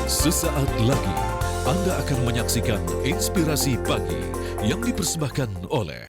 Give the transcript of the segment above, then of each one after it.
Sesaat lagi Anda akan menyaksikan Inspirasi Pagi yang dipersembahkan oleh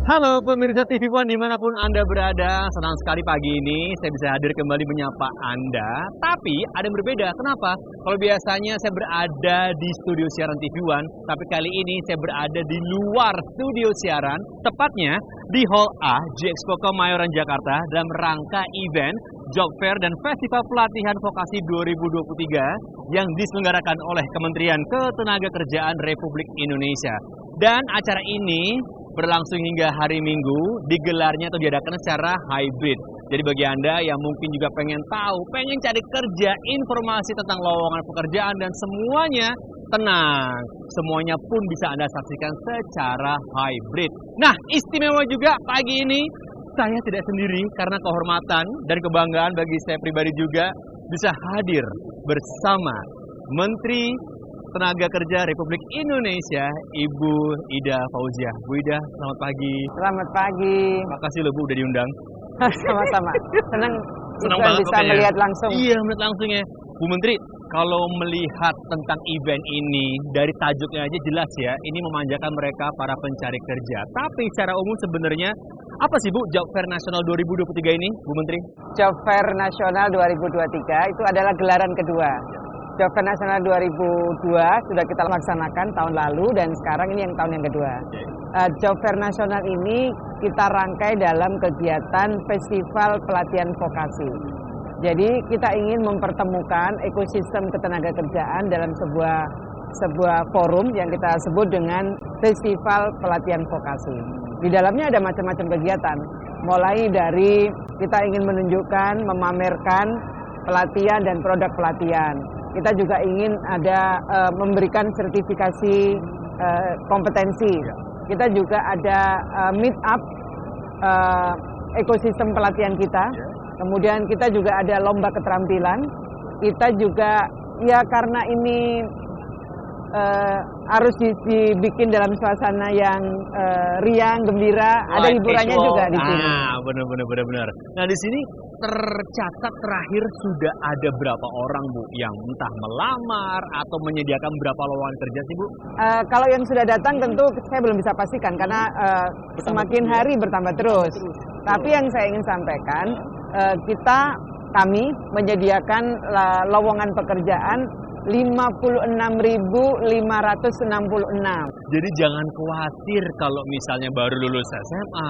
Halo pemirsa TV One dimanapun Anda berada, senang sekali pagi ini saya bisa hadir kembali menyapa Anda. Tapi ada yang berbeda, kenapa? Kalau biasanya saya berada di studio siaran TV One, tapi kali ini saya berada di luar studio siaran, tepatnya di Hall A G-Expo Kemayoran Jakarta dalam rangka event Job Fair dan Festival Pelatihan Vokasi 2023 yang diselenggarakan oleh Kementerian Ketenagakerjaan Republik Indonesia. Dan acara ini berlangsung hingga hari Minggu, digelarnya atau diadakan secara hybrid. Jadi bagi Anda yang mungkin juga pengen tahu, pengen cari kerja, informasi tentang lowongan pekerjaan dan semuanya, tenang, semuanya pun bisa Anda saksikan secara hybrid. Nah, istimewa juga pagi ini, saya tidak sendiri karena kehormatan dan kebanggaan bagi saya pribadi juga bisa hadir bersama Menteri Tenaga Kerja Republik Indonesia, Ibu Ida Fauziah. Bu Ida, selamat pagi. Selamat pagi. Makasih loh Bu udah diundang. Sama-sama. Senang banget bisa pokoknya melihat langsung. Iya, melihat langsung ya. Bu Menteri, kalau melihat tentang event ini, dari tajuknya aja jelas ya, ini memanjakan mereka para pencari kerja. Tapi secara umum sebenarnya, apa sih Bu Job Fair Nasional 2023 ini, Bu Menteri? Job Fair Nasional 2023 itu adalah gelaran kedua. Job Fair Nasional 2002 sudah kita laksanakan tahun lalu dan sekarang ini yang tahun yang kedua. Job Fair Nasional ini kita rangkai dalam kegiatan Festival Pelatihan Vokasi. Jadi kita ingin mempertemukan ekosistem ketenagakerjaan dalam sebuah forum yang kita sebut dengan Festival Pelatihan Vokasi. Di dalamnya ada macam-macam kegiatan, mulai dari kita ingin menunjukkan, memamerkan pelatihan dan produk pelatihan. Kita juga ingin ada memberikan sertifikasi kompetensi. Kita juga ada meet up ekosistem pelatihan kita. Kemudian kita juga ada lomba keterampilan. Kita juga ya karena ini harus dibikin dalam suasana yang riang, gembira, ada hiburannya juga di sini. Benar. Nah di sini tercatat terakhir sudah ada berapa orang Bu yang entah melamar atau menyediakan berapa lowongan kerja sih Bu? Kalau yang sudah datang tentu saya belum bisa pastikan karena semakin hari bertambah terus. Tapi yang saya ingin sampaikan, kami menyediakan lowongan pekerjaan 56.566. Jadi jangan khawatir kalau misalnya baru lulus SMA,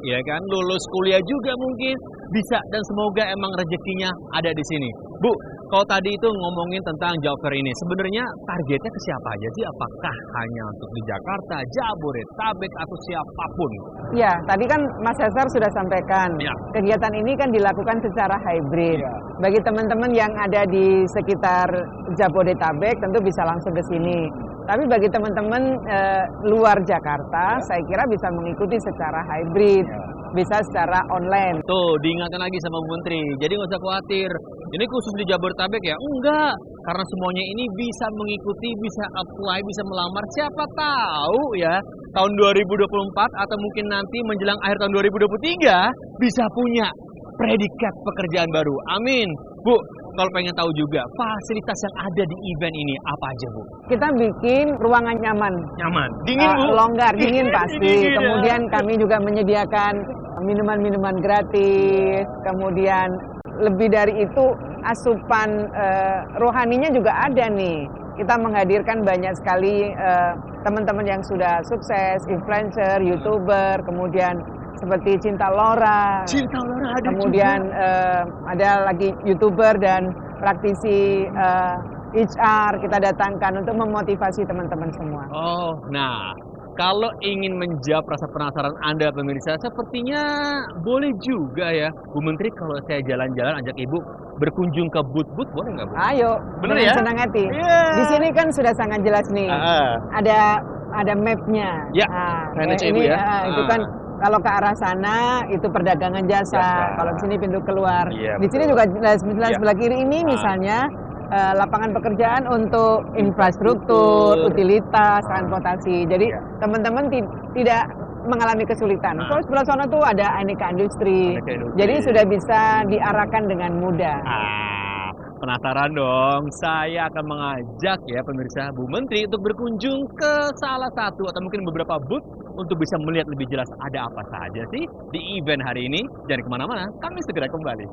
ya kan, lulus kuliah juga mungkin bisa dan semoga emang rezekinya ada di sini. Bu, kalau tadi itu ngomongin tentang Job Fair ini, sebenarnya targetnya ke siapa aja sih? Apakah hanya untuk di Jakarta, Jabodetabek atau siapapun? Ya, tadi kan Mas Cesar sudah sampaikan, ya. Kegiatan ini kan dilakukan secara hybrid. Ya. Bagi teman-teman yang ada di sekitar Jabodetabek tentu bisa langsung ke sini. Tapi bagi teman-teman luar Jakarta, saya kira bisa mengikuti secara hybrid, bisa secara online. Tuh, diingatkan lagi sama Bu Menteri. Jadi nggak usah khawatir. Ini khusus di Jabodetabek ya? Enggak. Karena semuanya ini bisa mengikuti, bisa apply, bisa melamar. Siapa tahu ya, tahun 2024 atau mungkin nanti menjelang akhir tahun 2023 bisa punya predikat pekerjaan baru. Amin. Bu, kalau pengen tahu juga fasilitas yang ada di event ini apa aja Bu? Kita bikin ruangan nyaman. Nyaman? Dingin Bu? Longgar, dingin pasti. Dingin, kemudian kami juga menyediakan minuman-minuman gratis. Kemudian lebih dari itu asupan rohaninya juga ada nih. Kita menghadirkan banyak sekali teman-teman yang sudah sukses, influencer, YouTuber, kemudian seperti Cinta Laura ada kemudian juga. Ada lagi YouTuber dan praktisi HR kita datangkan untuk memotivasi teman-teman semua. Oh, nah kalau ingin menjawab rasa penasaran Anda pemirsa, sepertinya boleh juga ya, Bu Menteri kalau saya jalan-jalan ajak Ibu berkunjung ke booth-booth, boleh nggak Bu? Ayo, Bener dengan ya? senang hati. Iya. Di sini kan sudah sangat jelas nih. Ada mapnya. Ya, kayak signage-nya, Ibu ini ya. itu kan kalau ke arah sana itu perdagangan jasa. Jasa. Kalau di sini pintu keluar. Iya, Di sini betul. juga jelas Iya. sebelah kiri ini misalnya lapangan pekerjaan untuk infrastruktur, utilitas, transportasi. Jadi Iya. teman-teman tidak mengalami kesulitan. Kalau sebelah sana tuh ada aneka industri. Aneka industri. Jadi sudah bisa diarahkan dengan mudah. Penasaran dong, saya akan mengajak ya pemirsa Bu Menteri untuk berkunjung ke salah satu atau mungkin beberapa booth untuk bisa melihat lebih jelas ada apa saja sih di event hari ini. Jangan kemana-mana, kami segera kembali.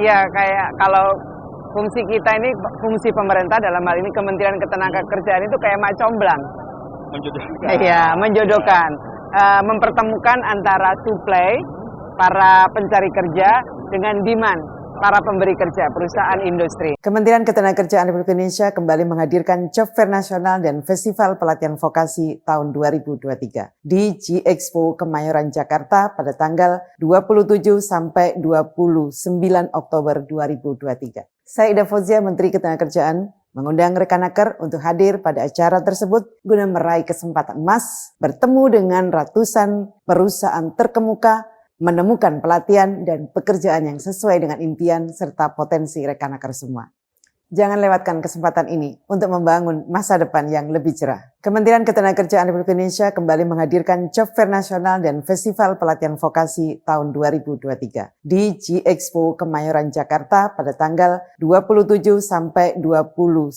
Iya, kayak kalau fungsi kita ini, fungsi pemerintah dalam hal ini Kementerian Ketenagakerjaan itu kayak mak comblang. Menjodohkan. Iya, menjodohkan. Mempertemukan antara supply, para pencari kerja, dengan demand, para pemberi kerja, perusahaan industri. Kementerian Ketenagakerjaan Republik Indonesia kembali menghadirkan Job Fair Nasional dan Festival Pelatihan Vokasi tahun 2023 di G-Expo Kemayoran, Jakarta pada tanggal 27 sampai 29 Oktober 2023. Saya Ida Fauzia, Menteri Ketenagakerjaan, mengundang Rekanaker untuk hadir pada acara tersebut guna meraih kesempatan emas bertemu dengan ratusan perusahaan terkemuka, menemukan pelatihan dan pekerjaan yang sesuai dengan impian serta potensi Rekanaker semua. Jangan lewatkan kesempatan ini untuk membangun masa depan yang lebih cerah. Kementerian Ketenagakerjaan Republik Indonesia kembali menghadirkan Job Fair Nasional dan Festival Pelatihan Vokasi tahun 2023 di G-Expo Kemayoran, Jakarta pada tanggal 27 sampai 29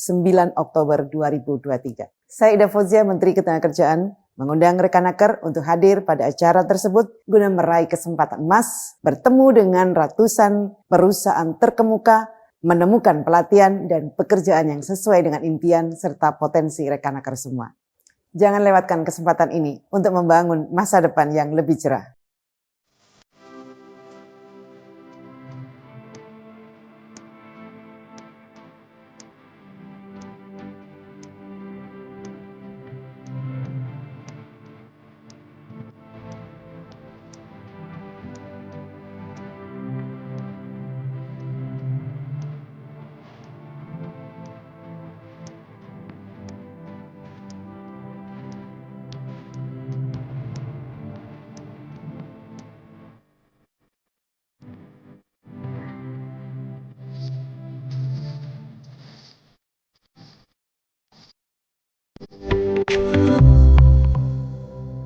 Oktober 2023. Saya Ida Fauzia, Menteri Ketenagakerjaan, mengundang Rekanaker untuk hadir pada acara tersebut guna meraih kesempatan emas bertemu dengan ratusan perusahaan terkemuka, menemukan pelatihan dan pekerjaan yang sesuai dengan impian serta potensi Rekanaker semua. Jangan lewatkan kesempatan ini untuk membangun masa depan yang lebih cerah.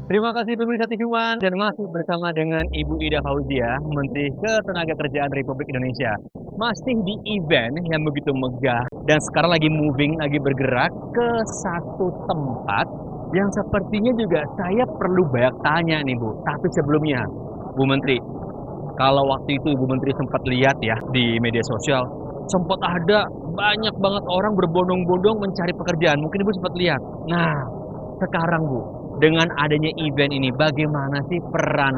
Terima kasih pemirsa TV One dan masih bersama dengan Ibu Ida Fauzia, Menteri Ketenagakerjaan Republik Indonesia. Masih di event yang begitu megah dan sekarang lagi moving, lagi bergerak ke satu tempat yang sepertinya juga saya perlu banyak tanya nih Bu. Tapi sebelumnya, Bu Menteri, kalau waktu itu Ibu Menteri sempat lihat ya di media sosial, sempat ada banyak banget orang berbondong-bondong mencari pekerjaan. Mungkin Ibu sempat lihat. Nah, sekarang Bu, dengan adanya event ini, bagaimana sih peran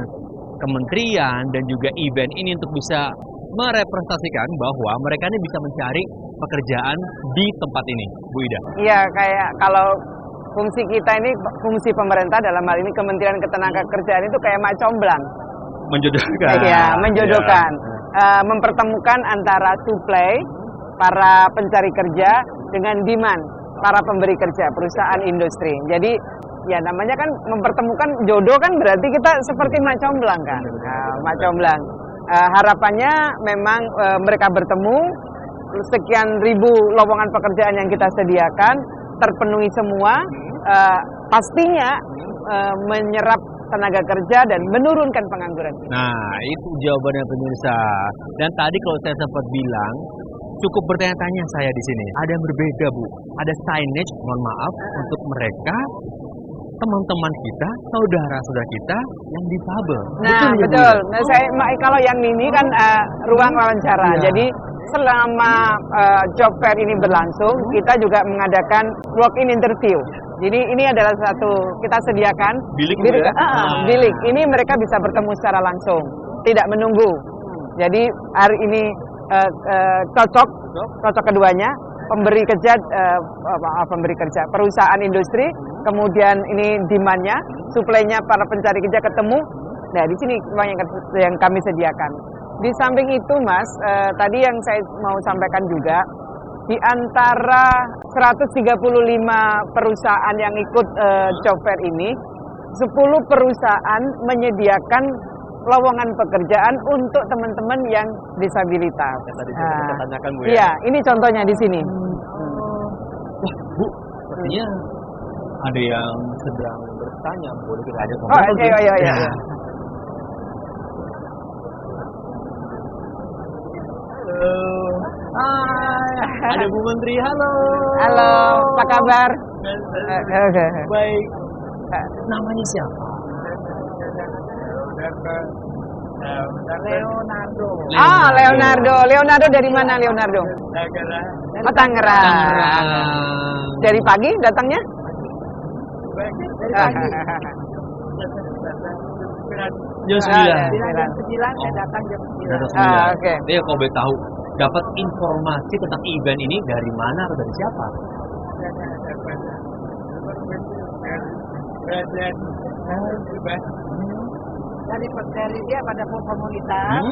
kementerian dan juga event ini untuk bisa merepresentasikan bahwa mereka ini bisa mencari pekerjaan di tempat ini, Bu Ida? Iya, kayak kalau fungsi kita ini, fungsi pemerintah dalam hal ini Kementerian Ketenagakerjaan itu kayak mak comblang. Menjodohkan. Iya, menjodohkan. Mempertemukan antara supply, para pencari kerja, dengan demand, para pemberi kerja, perusahaan industri. Jadi ya namanya kan mempertemukan jodoh kan berarti kita seperti mak comblang kan. Mak comblang. Harapannya memang mereka bertemu, sekian ribu lowongan pekerjaan yang kita sediakan terpenuhi semua, pastinya menyerap tenaga kerja dan menurunkan pengangguran. Nah, itu jawabannya pemirsa. Dan tadi kalau saya sempat bilang, cukup bertanya-tanya saya di sini. Ada yang berbeda, Bu. Ada signage, mohon maaf, untuk mereka, teman-teman kita, saudara-saudara kita yang difabel. Nah, betul. Nah, kalau yang ini kan ruang wawancara. Iya. Jadi selama job fair ini berlangsung, kita juga mengadakan walk-in interview. Jadi ini adalah satu kita sediakan Bilik, bilik, ya? bilik. Ini mereka bisa bertemu secara langsung, tidak menunggu. Jadi hari ini cocok keduanya, pemberi kerja, perusahaan industri, kemudian ini demand-nya, supply-nya para pencari kerja ketemu. Nah, di sini yang kami sediakan. Di samping itu, Mas, tadi yang saya mau sampaikan juga, di antara 135 perusahaan yang ikut job fair ini, 10 perusahaan menyediakan lowongan pekerjaan untuk teman-teman yang disabilitas. Tadi saya tanyakan, Bu, ya. Iya, ini contohnya di sini. Wah, Bu, sepertinya ada yang sedang bertanya, boleh kita ajak Oh, ngobrol? oke, iya. Halo. Hai, ada Bu Menteri, halo. Halo, apa kabar? Oke. Baik. Namanya siapa? Leonardo. Leonardo. Leonardo dari mana, Leonardo? Oh, Tangerang. Dari pagi datangnya? Jam 9. Jam 9 saya datang jam 9. Oke. Dia kalau boleh tahu, dapat informasi tentang event ini dari mana atau dari siapa? Dari dia pada komunitas,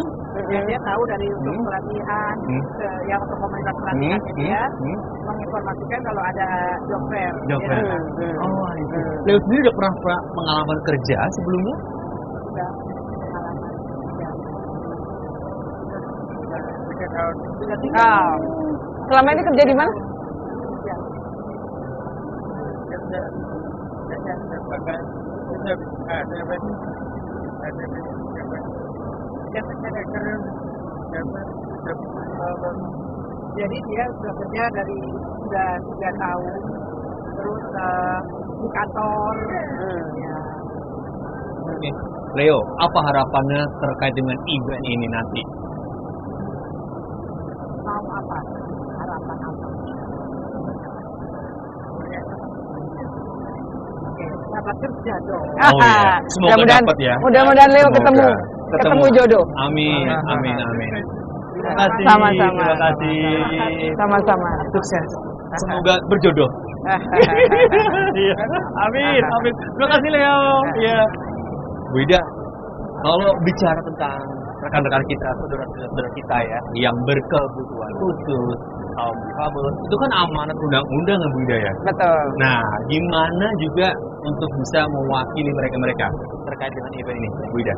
dia tahu dari untuk pelatihan, yang untuk komunitas pelatihan dia menginformasikan kalau ada job fair. Job fair. Oh, itu. Leo sendiri udah pernah pengalaman kerja sebelumnya? Sudah pengalaman kerja. Sudah 3 tahun. Selama ini kerja di mana? Jadi dia sudah kerja dari sudah 3 tahun, terus di kantor. Ya. Oke. Leo, apa harapannya terkait dengan event ini nanti? Mau apa? Harapan apa? Oke, dapat kerja dong. Oh iya, semoga Mudah-mudahan- dapat ya. Mudah-mudahan Leo ketemu jodoh. Amin. Terima kasih. Sama-sama. Terima kasih. Sama-sama. Sukses. Semoga berjodoh. Iya. Amin. Terima kasih Leo. Iya. Bu Ida, kalau bicara tentang rekan-rekan kita, saudara-saudara kita ya, yang berkebutuhan khusus, kaum difabel, itu kan amanat undang-undang ya Bu Ida ya. Betul. Nah, gimana juga untuk bisa mewakili mereka-mereka terkait dengan event ini, Bu Ida?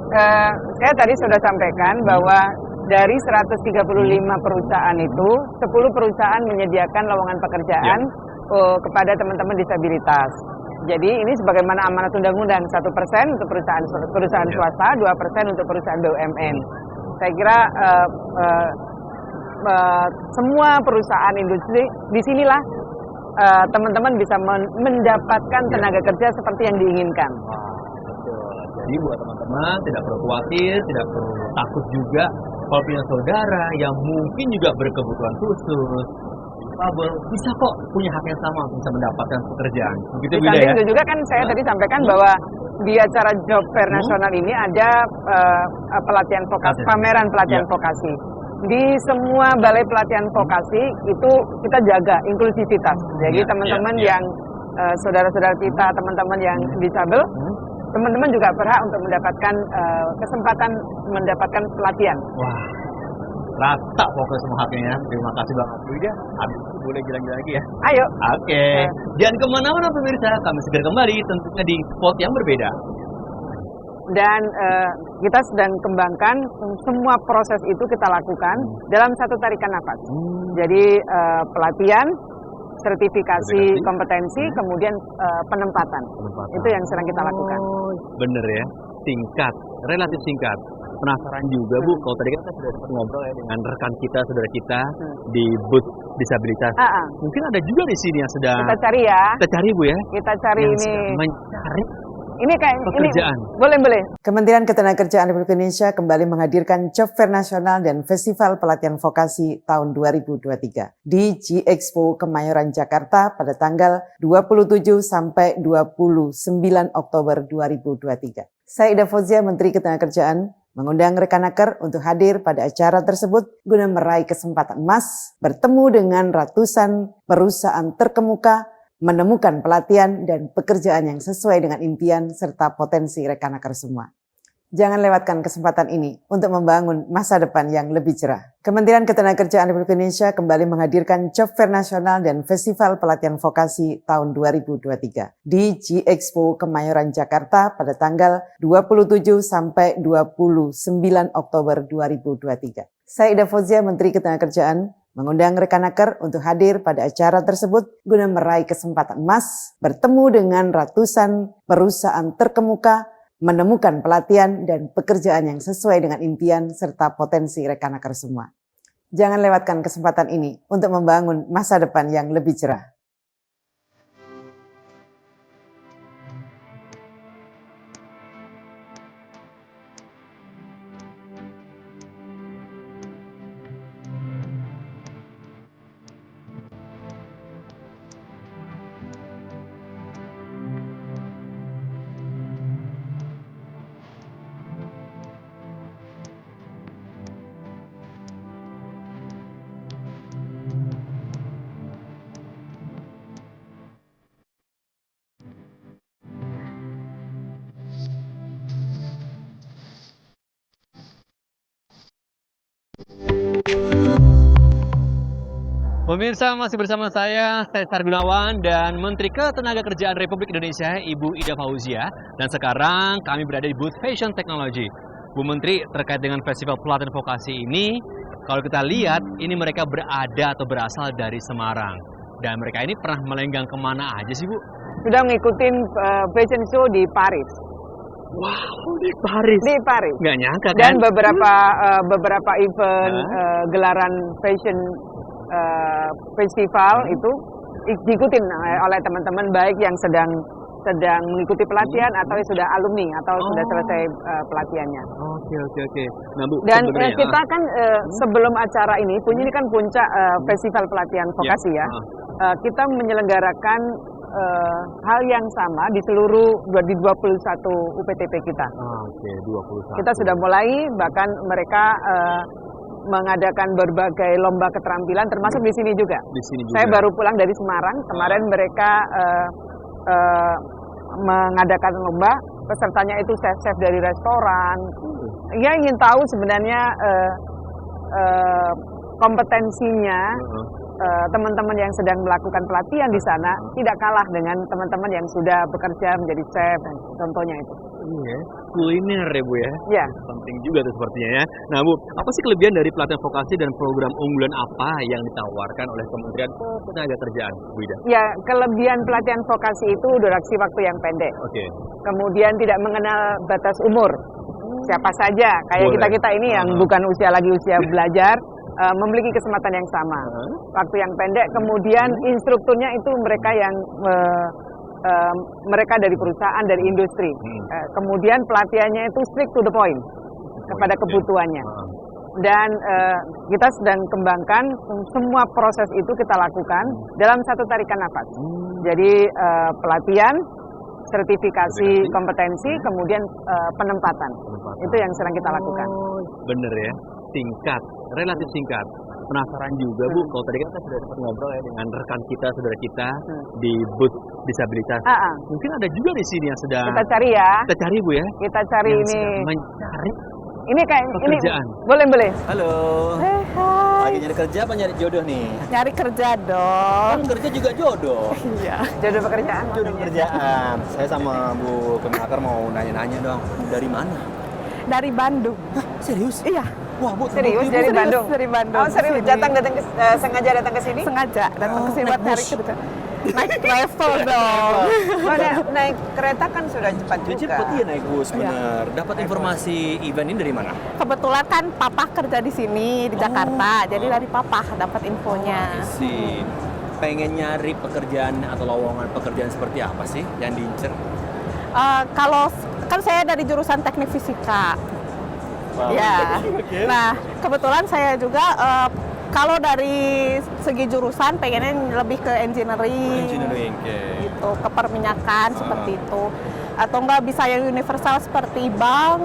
Saya tadi sudah sampaikan bahwa dari 135 perusahaan itu, 10 perusahaan menyediakan lowongan pekerjaan kepada teman-teman disabilitas. Jadi ini sebagaimana amanat undang-undang, 1% untuk perusahaan swasta, 2% untuk perusahaan BUMN. Saya kira semua perusahaan industri disinilah teman-teman bisa mendapatkan tenaga kerja seperti yang diinginkan. Betul. Jadi buat teman-teman tidak perlu khawatir, tidak perlu takut juga kalau punya saudara yang mungkin juga berkebutuhan khusus, bisa kok punya hak yang sama untuk bisa mendapatkan pekerjaan. Begitu Di Bu Ida samping ya? itu juga kan saya tadi sampaikan bahwa di acara Job Fair Nasional ini ada pelatihan vokasi, pameran pelatihan vokasi. Di semua balai pelatihan vokasi itu kita jaga inklusivitas. Jadi teman-teman yang saudara-saudara kita, teman-teman yang disabel, teman-teman juga berhak untuk mendapatkan kesempatan mendapatkan pelatihan. Wah, rata pokoknya semua haknya. Terima kasih banget Bu Ida. Habis itu boleh jalan-jalan lagi ya. Ayo. Oke. Jangan kemana-mana pemirsa. Kami segera kembali tentunya di spot yang berbeda. Dan kita sedang kembangkan semua proses itu kita lakukan dalam satu tarikan nafas. Jadi pelatihan, sertifikasi kompetensi, kemudian penempatan. Itu yang sedang kita lakukan. Bener ya, singkat, relatif singkat. Penasaran juga Bu, kalau tadi kan kita sudah sempat ngobrol ya dengan rekan kita, saudara kita di booth disabilitas. Mungkin ada juga di sini yang sedang Kita cari ya. kita cari Bu ya. Kita cari yang ini. sedang mencari Ini kayak pekerjaan. Ini, boleh. Kementerian Ketenagakerjaan Republik Indonesia kembali menghadirkan Job Fair Nasional dan Festival Pelatihan Vokasi tahun 2023 di G-Expo Kemayoran Jakarta pada tanggal 27 sampai 29 Oktober 2023. Saya Ida Fauzia, Menteri Ketenagakerjaan, mengundang rekan-rekan untuk hadir pada acara tersebut guna meraih kesempatan emas bertemu dengan ratusan perusahaan terkemuka, menemukan pelatihan dan pekerjaan yang sesuai dengan impian serta potensi rekan-rekan semua. Jangan lewatkan kesempatan ini untuk membangun masa depan yang lebih cerah. Kementerian Ketenagakerjaan Republik Indonesia kembali menghadirkan Job Fair Nasional dan Festival Pelatihan Vokasi tahun 2023 di G-Expo Kemayoran Jakarta pada tanggal 27 sampai 29 Oktober 2023. Saya Ida Fauzia, Menteri Ketenagakerjaan, mengundang rekan-rekan untuk hadir pada acara tersebut guna meraih kesempatan emas bertemu dengan ratusan perusahaan terkemuka, menemukan pelatihan dan pekerjaan yang sesuai dengan impian serta potensi rekan-rekan semua. Jangan lewatkan kesempatan ini untuk membangun masa depan yang lebih cerah. Pemirsa, masih bersama saya Gunawan dan Menteri Ketenagakerjaan Republik Indonesia, Ibu Ida Fauzia. Dan sekarang kami berada di booth Fashion Technology. Bu Menteri, terkait dengan Festival Pelatihan Vokasi ini, kalau kita lihat, ini mereka berada atau berasal dari Semarang. Dan mereka ini pernah melenggang kemana aja sih, Bu? Sudah ngikutin fashion show di Paris. Wow, di Paris? Di Paris. Nggak nyangka kan? Dan beberapa event gelaran fashion festival itu diikutin oleh teman-teman baik yang sedang mengikuti pelatihan atau sudah alumni atau sudah selesai pelatihannya. Oke. Nah, Bu, dan kita kan sebelum acara ini kan puncak festival pelatihan vokasi ya. Kita menyelenggarakan hal yang sama di seluruh 21 UPTP kita. Oke, 21. Kita sudah mulai, bahkan mereka mengadakan berbagai lomba keterampilan termasuk di sini juga. Di sini juga. Saya baru pulang dari Semarang. Kemarin mereka mengadakan lomba, pesertanya itu chef-chef dari restoran. Ya ingin tahu sebenarnya kompetensinya teman-teman yang sedang melakukan pelatihan di sana tidak kalah dengan teman-teman yang sudah bekerja menjadi chef, contohnya itu. Iya, kuliner ya Bu ya? Iya. Penting juga tuh sepertinya ya. Nah Bu, apa sih kelebihan dari pelatihan vokasi dan program unggulan apa yang ditawarkan oleh Kementerian Ketenagakerjaan, Bu Ida? Ya, kelebihan pelatihan vokasi itu durasi waktu yang pendek. Oke. Kemudian tidak mengenal batas umur. Siapa saja, kayak kita-kita ini yang bukan lagi usia belajar, memiliki kesempatan yang sama. Waktu yang pendek, kemudian instrukturnya itu mereka yang mereka dari perusahaan, dari industri. Kemudian pelatihannya itu strict to the point, kepada kebutuhannya. Dan kita sedang kembangkan semua proses itu kita lakukan dalam satu tarikan nafas. Jadi pelatihan, sertifikasi kompetensi, kemudian penempatan. Itu yang sedang kita lakukan. Bener ya, singkat, relatif singkat. Penasaran juga Bu, kalau tadi kita sudah sempat ngobrol ya dengan rekan kita, saudara kita di booth disabilitas. Mungkin ada juga di sini yang sedang kita cari ya. Kita cari Bu ya. Kita cari yang ini. Mencari ini kayak pekerjaan. Ini boleh. Halo. Hai. Lagi nyari kerja apa nyari jodoh nih? Nyari kerja dong. Kan kerja juga jodoh. Iya. Jodoh pekerjaan. Jodoh pekerjaan. Saya sama Bu Kemenaker mau nanya-nanya dong. Dari mana? Dari Bandung. Hah, serius? Iya. Wah, Bu, Serius dari Bandung. Dari Bandung. Oh, serius sengaja datang ke sini? Sengaja datang ke sini buat nyari kerja. Naik travel dong. Oh, naik kereta kan sudah cepat juga. Cepet iya naik bus, bener. Dapat informasi event ini dari mana? Kebetulan kan papa kerja di sini di Jakarta. Jadi dari papa dapat infonya. Sih. Pengen nyari pekerjaan atau lowongan pekerjaan seperti apa sih yang diincer? Kalau kan saya dari jurusan teknik fisika. Ya. Nah, kebetulan saya juga kalau dari segi jurusan pengennya lebih ke engineering. Engineering, okay. gitu, keperminyakan seperti itu. Atau enggak bisa yang universal seperti bank,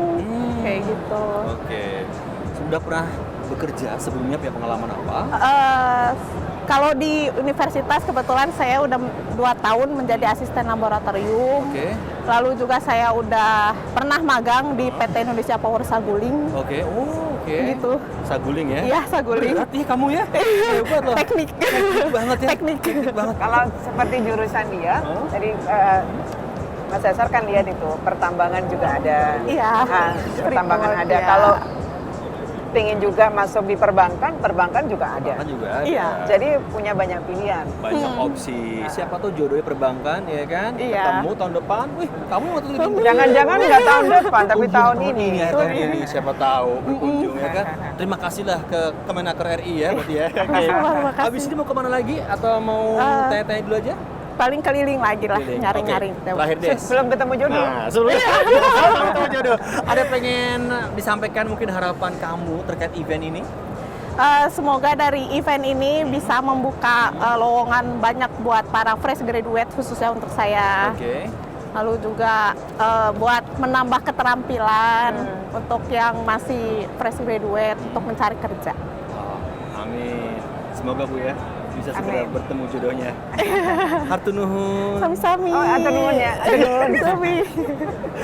kayak gitu. Oke. Sudah pernah bekerja sebelumnya, punya pengalaman apa? Kalau di universitas kebetulan saya udah 2 tahun menjadi asisten laboratorium. Oke. Lalu juga saya udah pernah magang di PT Indonesia Power Saguling. Oke. Oh, oke. Gitu. Saguling ya? Iya, Saguling. Berat ya kamu ya? Hebat loh. Teknik. Teknik banget ya. Teknik. Teknik banget. Kalau seperti jurusan dia, jadi Mas Cesar kan lihat itu pertambangan juga ada. Iya. Nah, pertambangan Freeport, ada. ya. Kalau pengen juga masuk di perbankan juga ada. Kan juga ada. Iya. Jadi punya banyak pilihan. Banyak opsi. Siapa tuh jodohnya perbankan, ya kan? Iya. Ketemu tahun depan. Wih, kamu waktu itu Jangan-jangan nggak tahun depan, tapi tahun ini. ya, tahun ini siapa tahu berkunjung ya kan. Terima kasihlah ke Kemenaker RI ya berarti ya. Oke. Terima kasih. Habis ini mau kemana lagi atau mau tanya-tanya dulu aja? Paling keliling lagi lah, Keliling. nyari-nyari. Oke. Terakhir Des. Belum ketemu jodoh. Nah, sebelum ketemu jodoh, ada pengen disampaikan mungkin harapan kamu terkait event ini? Semoga dari event ini bisa membuka lowongan banyak buat para fresh graduate khususnya untuk saya. Oke. Lalu juga buat menambah keterampilan untuk yang masih fresh graduate untuk mencari kerja. Oh, amin. Semoga Bu ya bisa segera Amin. bertemu jodohnya. Hatur nuhun. Sami-sami. Oh, atur nuhun ya. Atur nuhun. Sami.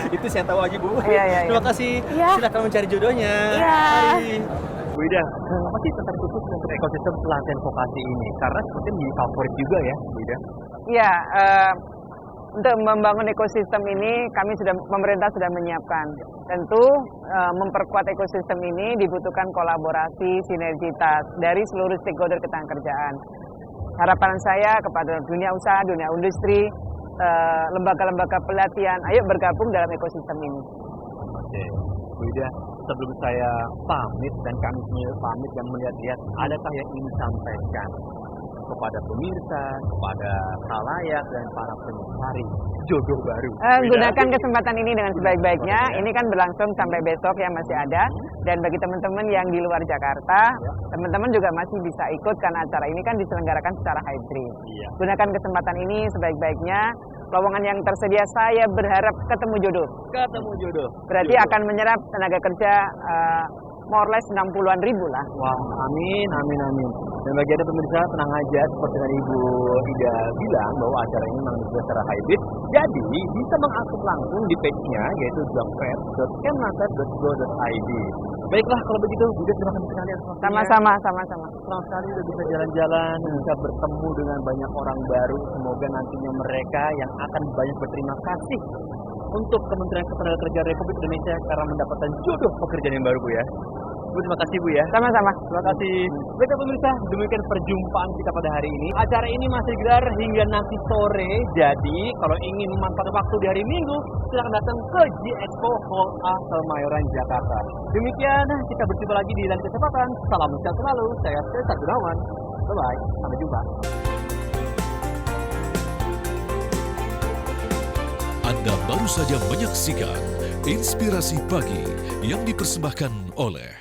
Itu saya tahu aja Bu. Iya, iya, Terima iya. kasih. Iya. Silakan mencari jodohnya. Iya. Mari. Bu Ida, apa sih tentang khusus untuk ekosistem pelatihan vokasi ini? Karena sepertinya menjadi favorit juga ya, Bu Ida. Ya, untuk membangun ekosistem ini pemerintah sudah menyiapkan. Tentu memperkuat ekosistem ini dibutuhkan kolaborasi, sinergitas dari seluruh stakeholder ketenagakerjaan. Harapan saya kepada dunia usaha, dunia industri, lembaga-lembaga pelatihan, ayo bergabung dalam ekosistem ini. Oke, Bu Ida, sebelum saya pamit dan kami semua pamit dan melihat-lihat, adakah yang ingin disampaikan kepada pemirsa, kepada khalayak dan para pencari jodoh baru? Bu Ida? Gunakan kesempatan ini dengan sebaik-baiknya. Ini kan berlangsung sampai besok yang masih ada. Dan bagi teman-teman yang di luar Jakarta, teman-teman juga masih bisa ikut karena acara ini kan diselenggarakan secara hybrid. Iya. Gunakan kesempatan ini sebaik-baiknya. Lowongan yang tersedia saya berharap ketemu jodoh. Ketemu jodoh. Berarti Jodoh. akan menyerap tenaga kerja more or less 60-an ribu lah. Wah, amin, amin, amin. Dan bagi ada pemirsa, tenang aja seperti yang Ibu Ida bilang bahwa acara ini memang juga secara hybrid. Jadi bisa mengakses langsung di page-nya yaitu jobfair.kemenaker.go.id. Baiklah kalau begitu, Bu Ida terima kasih sekali atas waktunya. Sama-sama, sama-sama. Senang sekali udah bisa jalan-jalan, bisa bertemu dengan banyak orang baru. Semoga nantinya mereka yang akan banyak berterima kasih untuk Kementerian Ketenagakerjaan Republik Indonesia karena mendapatkan jodoh pekerjaan yang baru, Bu ya. Bu, terima kasih Bu ya. Sama-sama. Terima kasih. Baiklah pemirsa, demikian perjumpaan kita pada hari ini. Acara ini masih digelar hingga nanti sore. Jadi kalau ingin memanfaatkan waktu di hari Minggu, silakan datang ke G-Expo Hall A Kemayoran Jakarta. Demikian kita berjumpa lagi di lain kesempatan. Salam sehat selalu. Saya Cesar Gunawan. Bye-bye. Sampai jumpa. Anda baru saja menyaksikan Inspirasi Pagi yang dipersembahkan oleh